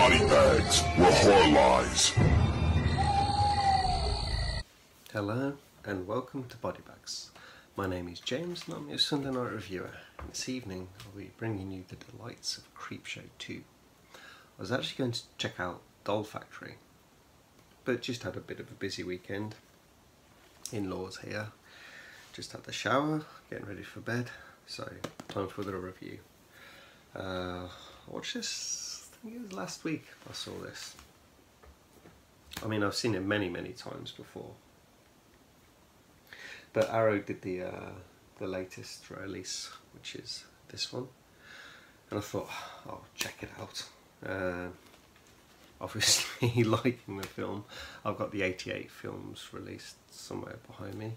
body bags where horror lies. Hello and welcome to Body Bags. My name is James and I'm your Sunday night reviewer. And this evening I'll be bringing you the delights of Creepshow 2. I was actually going to check out Doll Factory, but just had a bit of a busy weekend. In-laws here. Just had the shower, getting ready for bed, so time for the review. I watched this, I think it was last week I saw this. I mean, I've seen it many times before. But Arrow did the latest release, which is this one. And I thought, I'll check it out. Obviously liking the film. I've got the 88 films released somewhere behind me.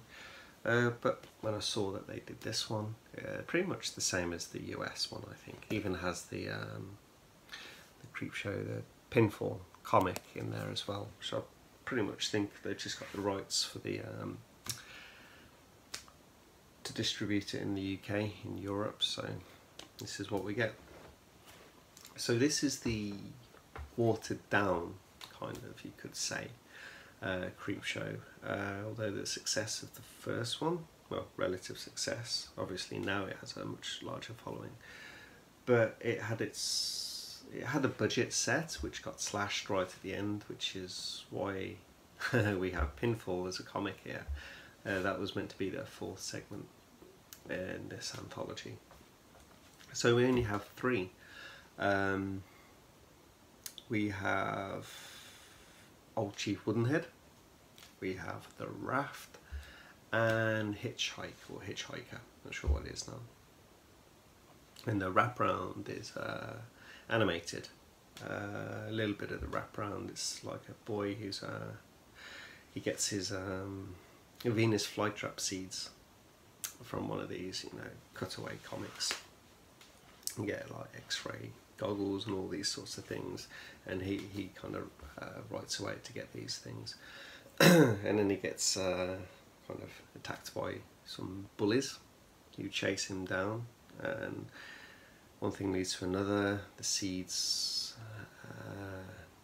But when I saw that they did this one, pretty much the same as the US one, I think. Even has the Creepshow, the pinfall comic in there as well. So I pretty much think they've just got the rights for the to distribute it in the UK, in Europe. So this is what we get. So this is the watered down, kind of, you could say, Creepshow. Although the success of the first one, well, relative success, obviously now it has a much larger following, but it had a budget set which got slashed right at the end, which is why we have Pinfall as a comic here. That was meant to be the fourth segment in this anthology. So we only have three. We have Old Chief Woodenhead, we have The Raft, and Hitchhike, or Hitchhiker, not sure what it is now. And the wraparound is animated. A little bit of the wraparound, it's like a boy who's he gets his Venus flytrap seeds from one of these, you know, cutaway comics. You get like X-ray goggles and all these sorts of things, and he kind of writes away to get these things. And then he gets kind of attacked by some bullies who chase him down, and one thing leads to another. The seeds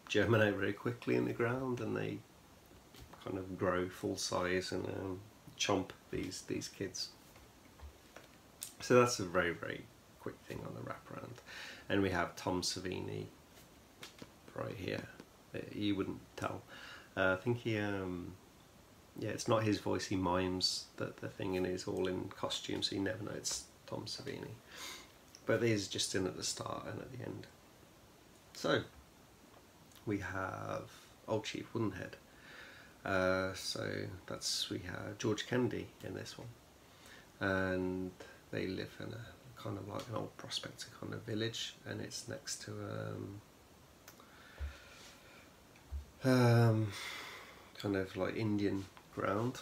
germinate very quickly in the ground, and they kind of grow full size and chomp these kids. So that's a very quick thing on the wraparound. And we have Tom Savini right here. You wouldn't tell. I think he, yeah, it's not his voice. He mimes the thing, and he's all in costume, so you never know it's Tom Savini. But he's just in at the start and at the end. So we have Old Chief Woodenhead. So that's, we have George Kennedy in this one, and they live in a kind of like an old prospector kind of village, and it's next to kind of like Indian ground.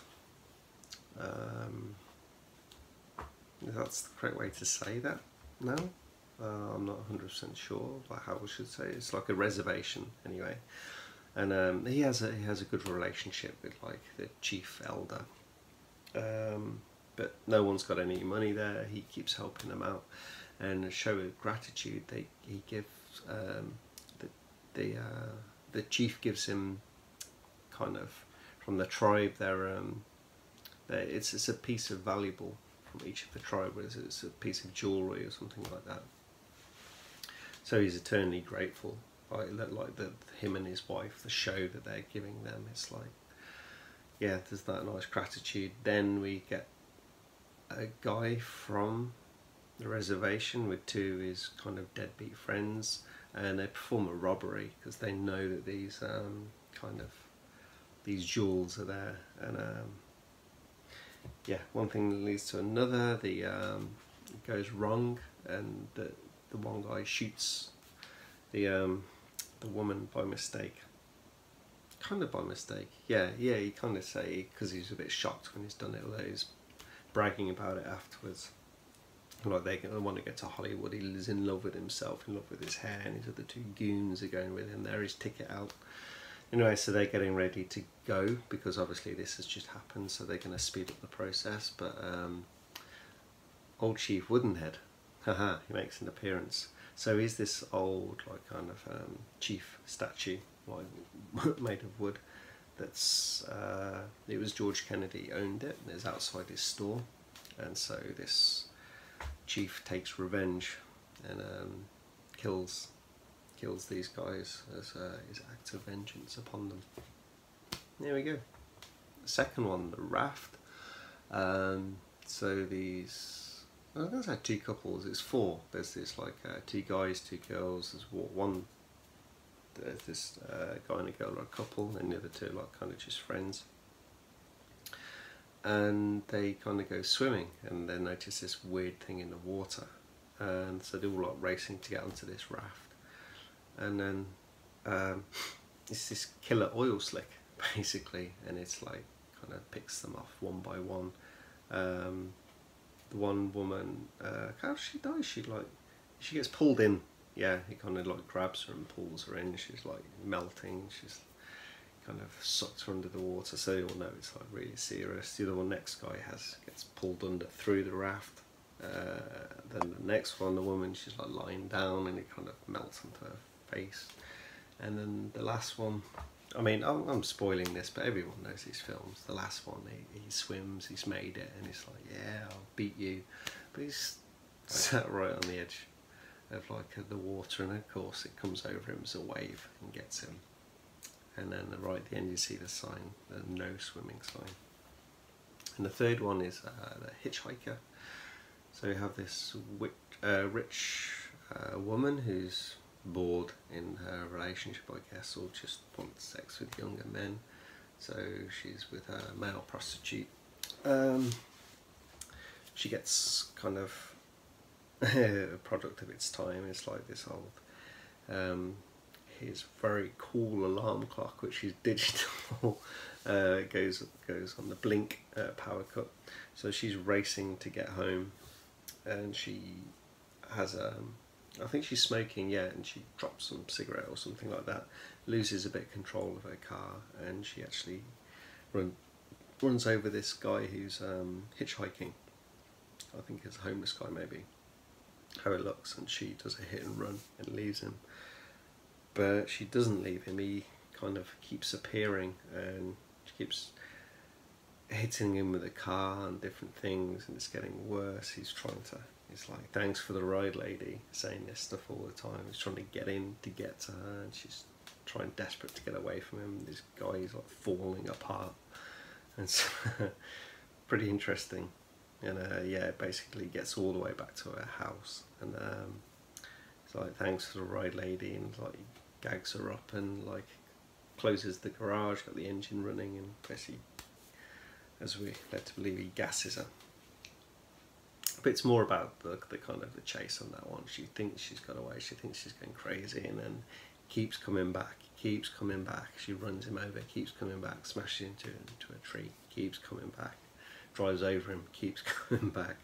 That's the correct way to say that now. I'm not 100% sure about how I should say it. It's like a reservation anyway. And he has a good relationship with like the chief elder, but no one's got any money there. He keeps helping them out, and a show of gratitude, he gives the chief gives him kind of from the tribe it's a piece of valuable from each of the tribe, whether it's a piece of jewellery or something like that. So he's eternally grateful. Like him and his wife, the show that they're giving them, it's like, yeah, there's that nice gratitude. Then we get a guy from the reservation with two of his kind of deadbeat friends, and they perform a robbery because they know that these these jewels are there. And yeah, one thing leads to another. It goes wrong, and the one guy shoots the woman by mistake. Kind of by mistake. Yeah, he kind of say, because he's a bit shocked when he's done it, although he's bragging about it afterwards. Like they want to get to Hollywood. He's in love with himself, in love with his hair, and his other two goons are going with him. There, his ticket out. Anyway, so they're getting ready to go, because obviously this has just happened, so they're going to speed up the process. But Old Chief Woodenhead, haha, he makes an appearance. So he's this old, like, kind of chief statue, like made of wood. That's it was George Kennedy owned it. It's outside his store, and so this chief takes revenge and kills these guys as his act of vengeance upon them. There we go. The second one, the raft. So these, I was going to say two couples. It's four. There's this like two guys, two girls. There's one. There's this guy and a girl are a couple, and the other two are like kind of just friends. And they kind of go swimming, and they notice this weird thing in the water, and so they're all like racing to get onto this raft. And then it's this killer oil slick basically, and it's like kind of picks them off one by one. The one woman, how she dies? She gets pulled in. Yeah, he kind of like grabs her and pulls her in. She's like melting. She's kind of sucked her under the water, so you all know it's like really serious. The other one, next guy gets pulled under through the raft. Then the next one, the woman, she's like lying down and it kind of melts onto her face. And then the last one, I mean, I'm spoiling this, but everyone knows these films. The last one, he swims, he's made it, and he's like, yeah, I'll beat you. But he's sat right on the edge of like the water, and of course it comes over him as a wave and gets him. And then right at the end you see the sign, the no swimming sign. And the third one is the hitchhiker. So you have this rich woman who's bored in her relationship, I guess, or just wants sex with younger men. So she's with a male prostitute. She gets kind of a product of its time. It's like this old, his very cool alarm clock, which is digital. Goes on the blink power cut. So she's racing to get home, and she has I think she's smoking, yeah, and she drops some cigarette or something like that, loses a bit of control of her car, and she actually runs over this guy who's hitchhiking. I think it's a homeless guy maybe, how it looks, and she does a hit and run and leaves him. But she doesn't leave him, he kind of keeps appearing, and she keeps hitting him with a car and different things, and it's getting worse. He's like, thanks for the ride, lady, saying this stuff all the time. He's trying to get in to get to her, and she's trying desperate to get away from him. This guy is like falling apart, and it's pretty interesting. And yeah, it basically gets all the way back to her house, and it's like, thanks for the ride, lady, and like gags her up and like closes the garage, got the engine running, and basically, as we led to believe, he gasses her. But it's more about the kind of the chase on that one. She thinks she's got away, she thinks she's going crazy, and then keeps coming back, keeps coming back. She runs him over, keeps coming back, smashes into a tree, keeps coming back, drives over him, keeps coming back.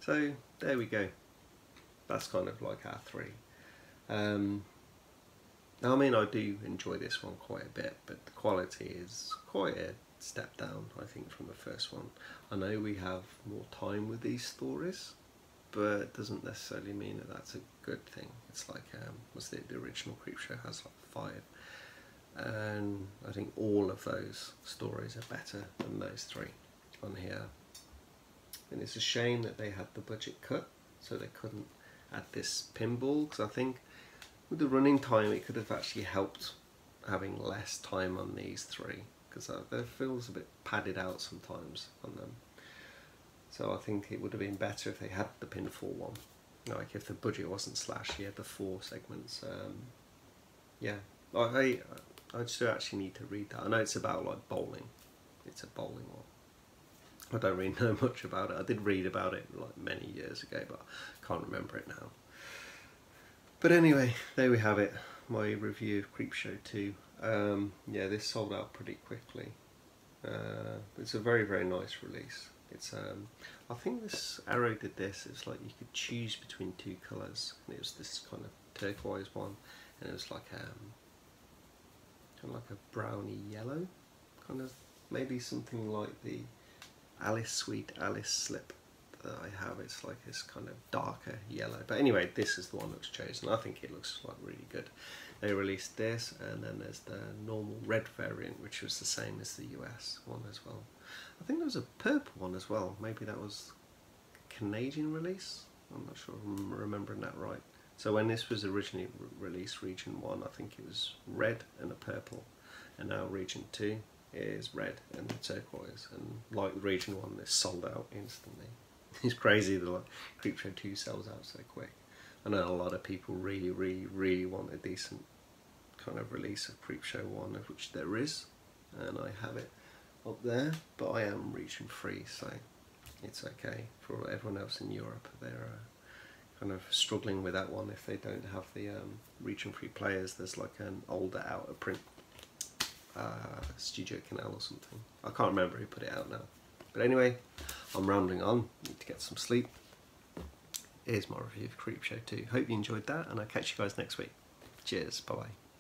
So there we go. That's kind of like our three. I mean, I do enjoy this one quite a bit, but the quality is quite a step down, I think, from the first one. I know we have more time with these stories, but it doesn't necessarily mean that that's a good thing. It's like, the original Creepshow has like 5, and I think all of those stories are better than those 3 on here. And it's a shame that they had the budget cut, so they couldn't add this pinball, because I think with the running time it could have actually helped having less time on these 3, because it feels a bit padded out sometimes on them. So I think it would have been better if they had the pinfall one, like if the budget wasn't slashed, you had the 4 segments. Yeah, I just actually need to read that. I know it's about like bowling, it's a bowling one. I don't really know much about it. I did read about it like many years ago, but I can't remember it now. But anyway, there we have it, my review of Creepshow 2. Yeah, this sold out pretty quickly. It's a very, very nice release. It's I think this Arrow did this. It's like you could choose between 2 colours, and it was this kind of turquoise one, and it was like kind of like a browny yellow, kind of maybe something like the Alice Sweet Alice slip that I have. It's like this kind of darker yellow. But anyway, this is the one that's chosen. I think it looks like really good. They released this, and then there's the normal red variant, which was the same as the US one as well. I think there was a purple one as well. Maybe that was a Canadian release. I'm not sure I'm remembering that right. So when this was originally released, Region 1, I think it was red and a purple. And now Region 2 is red and turquoise. And like Region 1, it's sold out instantly. It's crazy that like Creepshow 2 sells out so quick. I know a lot of people really want a decent kind of release of Creepshow 1, of which there is. And I have it up there, but I am Region 3, so it's okay. For everyone else in Europe, they're kind of struggling with that one if they don't have the Region 3 players. There's like an older out of print Studio Canal or something. I can't remember who put it out now. But anyway, I'm rambling on. Need to get some sleep. Here's my review of Creepshow 2. Hope you enjoyed that, and I'll catch you guys next week. Cheers. Bye bye.